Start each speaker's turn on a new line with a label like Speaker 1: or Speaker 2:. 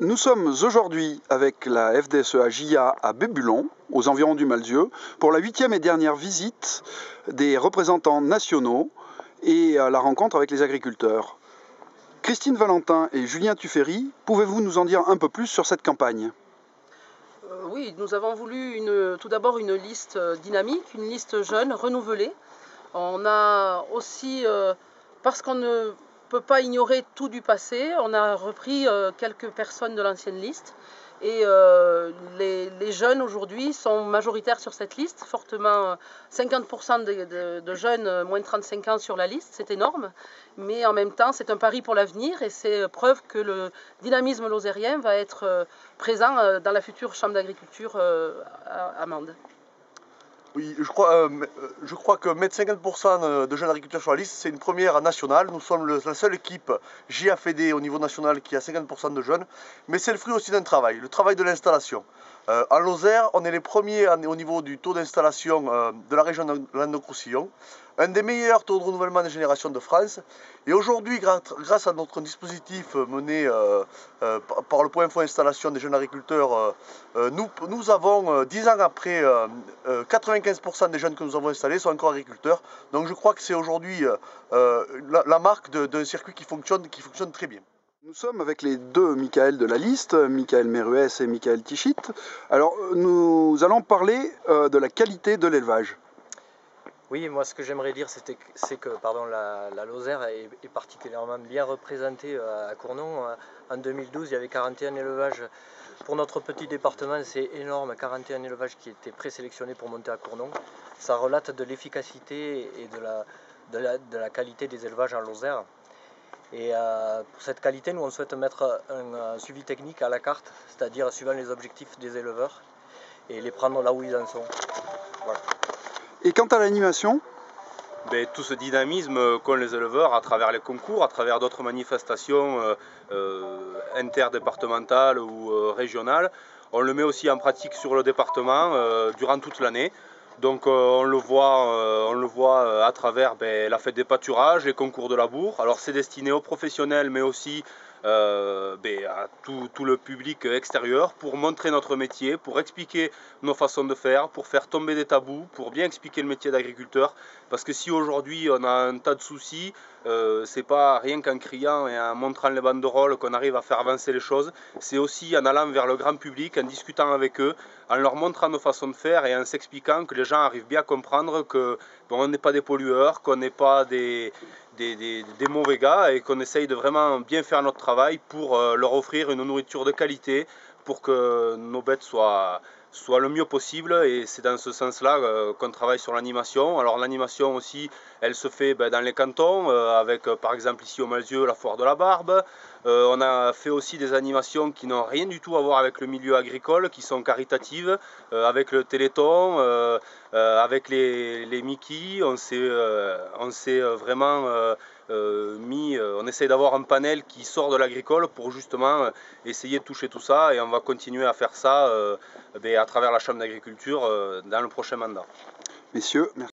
Speaker 1: Nous sommes aujourd'hui avec la FDSEA JA à Bébulon, aux environs du Malzieu, pour la 8e et dernière visite des représentants nationaux et à la rencontre avec les agriculteurs. Christine Valentin et Julien Tuffery, pouvez-vous nous en dire un peu plus sur cette campagne ?
Speaker 2: Oui, nous avons voulu tout d'abord une liste dynamique, une liste jeune, renouvelée. On a aussi, parce qu'on ne peut pas ignorer tout du passé, on a repris quelques personnes de l'ancienne liste. Et les jeunes aujourd'hui sont majoritaires sur cette liste, fortement 50% de jeunes moins de 35 ans sur la liste, c'est énorme. Mais en même temps, c'est un pari pour l'avenir et c'est preuve que le dynamisme lozérien va être présent dans la future chambre d'agriculture à Mende.
Speaker 3: Oui, je crois que mettre 50% de jeunes agriculteurs sur la liste, c'est une première nationale. Nous sommes la seule équipe JAFD au niveau national qui a 50% de jeunes. Mais c'est le fruit aussi d'un travail, le travail de l'installation. En Lozère, on est les premiers au niveau du taux d'installation de la région Languedoc-Roussillon. Un des meilleurs taux de renouvellement des générations de France. Et aujourd'hui, grâce à notre dispositif mené par le Point Info Installation des jeunes agriculteurs, nous avons, 10 ans après, 95% des jeunes que nous avons installés sont encore agriculteurs. Donc je crois que c'est aujourd'hui la marque d'un circuit qui fonctionne très bien.
Speaker 1: Nous sommes avec les deux Michael de la liste, Michael Meruès et Michael Tichit. Alors, nous allons parler de la qualité de l'élevage.
Speaker 4: Oui, moi ce que j'aimerais dire c'est que la Lozère est particulièrement bien représentée à Cournon. En 2012, il y avait 41 élevages. Pour notre petit département, c'est énorme, 41 élevages qui étaient présélectionnés pour monter à Cournon. Ça relate de l'efficacité et de la qualité des élevages en Lozère. Et pour cette qualité, nous on souhaite mettre un suivi technique à la carte, c'est-à-dire suivant les objectifs des éleveurs et les prendre là où ils en sont. Voilà.
Speaker 1: Et quant à l'animation ?
Speaker 5: Tout ce dynamisme qu'ont les éleveurs à travers les concours, à travers d'autres manifestations interdépartementales ou régionales, on le met aussi en pratique sur le département durant toute l'année. Donc on le voit à travers la fête des pâturages, les concours de labour. Alors c'est destiné aux professionnels mais aussi à tout le public extérieur pour montrer notre métier, pour expliquer nos façons de faire, pour faire tomber des tabous, pour bien expliquer le métier d'agriculteur. Parce que si aujourd'hui on a un tas de soucis, c'est pas rien qu'en criant et en montrant les banderoles qu'on arrive à faire avancer les choses, c'est aussi en allant vers le grand public, en discutant avec eux, en leur montrant nos façons de faire et en s'expliquant que les gens arrivent bien à comprendre qu'on n'est pas des pollueurs, qu'on n'est pas des mauvais gars et qu'on essaye de vraiment bien faire notre travail pour leur offrir une nourriture de qualité pour que nos bêtes soient le mieux possible, et c'est dans ce sens-là qu'on travaille sur l'animation. Alors l'animation aussi, elle se fait dans les cantons, avec par exemple ici au Malzieu la foire de la barbe. On a fait aussi des animations qui n'ont rien du tout à voir avec le milieu agricole, qui sont caritatives, avec le Téléthon, avec les Mickey. On s'est vraiment on essaie d'avoir un panel qui sort de l'agricole pour justement essayer de toucher tout ça, et on va continuer à faire ça à travers la Chambre d'agriculture dans le prochain mandat.
Speaker 1: Messieurs, merci.